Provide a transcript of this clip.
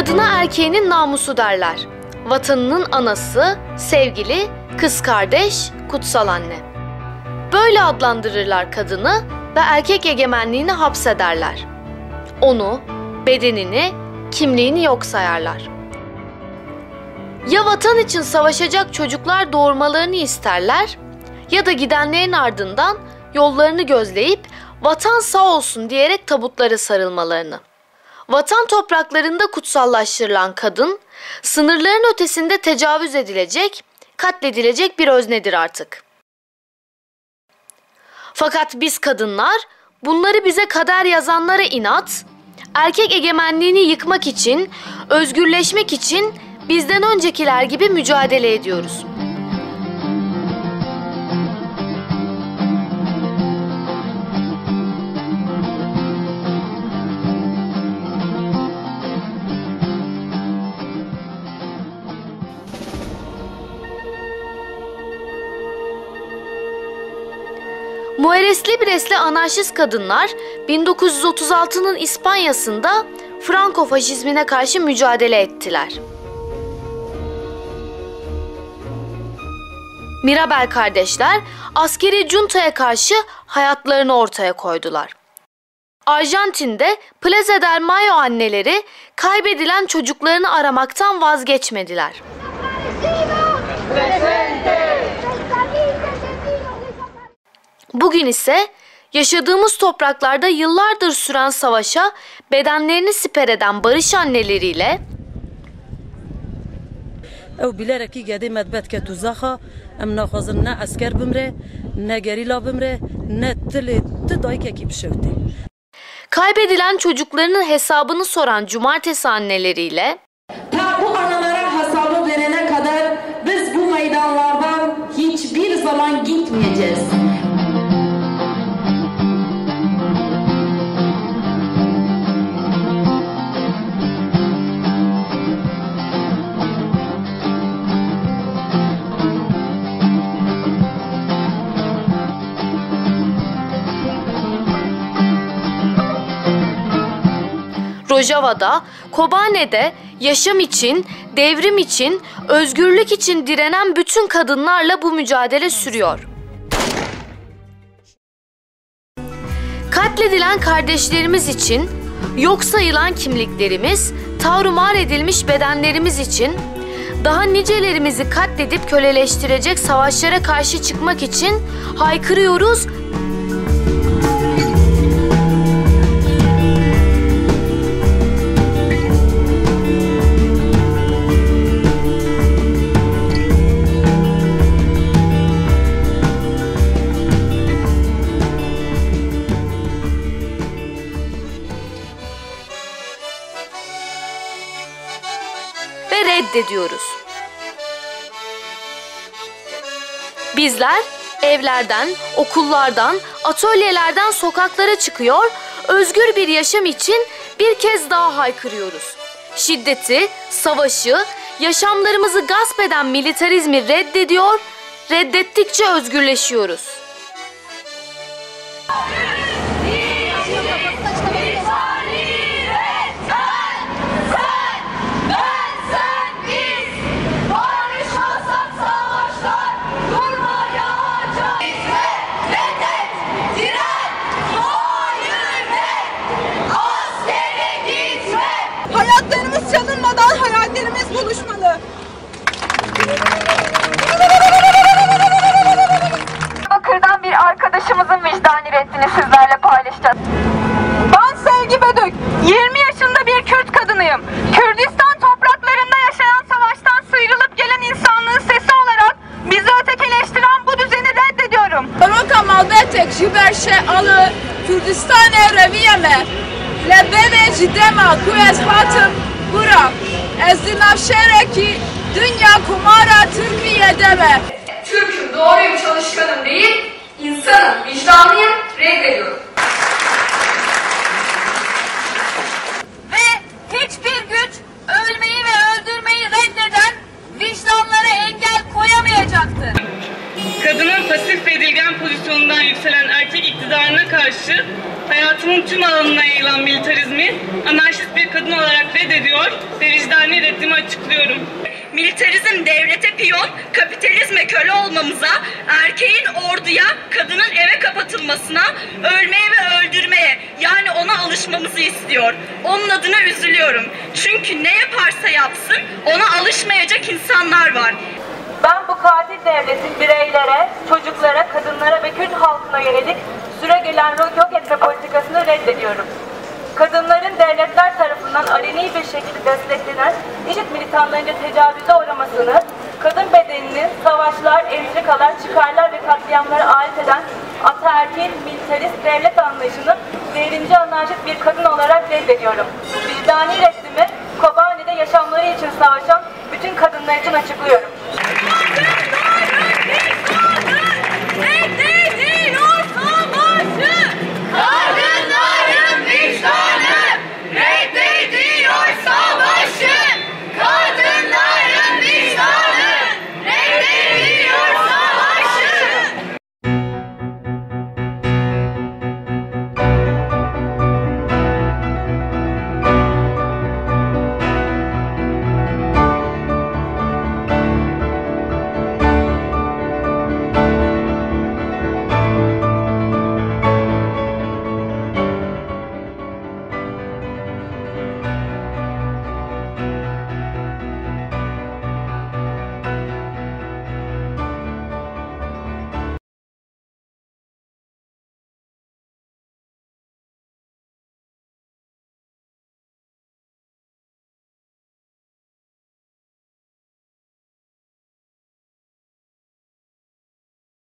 Kadına erkeğinin namusu derler. Vatanının anası, sevgili, kız kardeş, kutsal anne. Böyle adlandırırlar kadını ve erkek egemenliğini hapsederler. Onu, bedenini, kimliğini yok sayarlar. Ya vatan için savaşacak çocuklar doğurmalarını isterler ya da gidenlerin ardından yollarını gözleyip vatan sağ olsun diyerek tabutlara sarılmalarını. Vatan topraklarında kutsallaştırılan kadın, sınırların ötesinde tecavüz edilecek, katledilecek bir öznedir artık. Fakat biz kadınlar bunları bize kader yazanlara inat, erkek egemenliğini yıkmak için, özgürleşmek için bizden öncekiler gibi mücadele ediyoruz. Mujeres Libres'le anarşist kadınlar 1936'nın İspanya'sında Franco faşizmine karşı mücadele ettiler. Mirabel kardeşler askeri juntaya karşı hayatlarını ortaya koydular. Arjantin'de Plaza del Mayo anneleri kaybedilen çocuklarını aramaktan vazgeçmediler. Bugün ise yaşadığımız topraklarda yıllardır süren savaşa bedenlerini siper eden barış anneleriyle kaybedilen çocuklarının hesabını soran cumartesi anneleriyle bu anaların hesabı verene kadar biz bu meydanlardan hiçbir zaman gitmeyeceğiz. Rojava'da, Kobane'de yaşam için, devrim için, özgürlük için direnen bütün kadınlarla bu mücadele sürüyor. Katledilen kardeşlerimiz için, yok sayılan kimliklerimiz, tarumar edilmiş bedenlerimiz için, daha nicelerimizi katledip köleleştirecek savaşlara karşı çıkmak için haykırıyoruz. Reddediyoruz. Bizler evlerden, okullardan, atölyelerden sokaklara çıkıyor, özgür bir yaşam için bir kez daha haykırıyoruz. Şiddeti, savaşı, yaşamlarımızı gasp eden militarizmi reddediyor, reddettikçe özgürleşiyoruz. Çalınmadan hayallerimiz buluşmalı. Bakır'dan bir arkadaşımızın vicdani reddini sizlerle paylaşacağız. Ben Sevgi Bödük. 20 yaşında bir Kürt kadınıyım. Kürdistan topraklarında yaşayan savaştan sıyrılıp gelen insanlığın sesi olarak bizi ötekileştiren bu düzeni reddediyorum. Roka malbetek jiberşe alı Kürdistan'e reviyeme lebene cidema kuyes hatım Burak, ezdinavşereki dünya kumara Türkiye'de mi? Türk'üm, doğruyum, çalışkanım değil, insanım, vicdanlıyım, reddediyorum. Ve hiçbir güç ölmeyi ve öldürmeyi reddeden vicdanlara engel koyamayacaktır. Kadının pasif ve edilgen pozisyonundan yükselen erkek iktidarına karşı hayatımı toplumun tüm alanına yayılan militarizmi anarşist bir kadın olarak reddediyor ve vicdani reddimi açıklıyorum. Militarizm devlete piyon, kapitalizme köle olmamıza, erkeğin orduya, kadının eve kapatılmasına, ölmeye ve öldürmeye, yani ona alışmamızı istiyor. Onun adına üzülüyorum. Çünkü ne yaparsa yapsın ona alışmayacak insanlar var. Ben bu katil devletin bireylere, çocuklara, kadınlara ve Kürt halkına yönelik süregelen yok etme politikasını reddediyorum. Kadınların devletler tarafından aleni bir şekilde desteklenen IŞİD militanlarınca tecavüze uğramasını, kadın bedenini savaşlar, entrikalar, çıkarlar ve katliamlara alet eden ataerkil, militarist devlet anlayışını devrimci anarşist bir kadın olarak reddediyorum. Vicdani reddimi Kobani'de yaşamları için savaşan bütün kadınlar için açıklıyorum.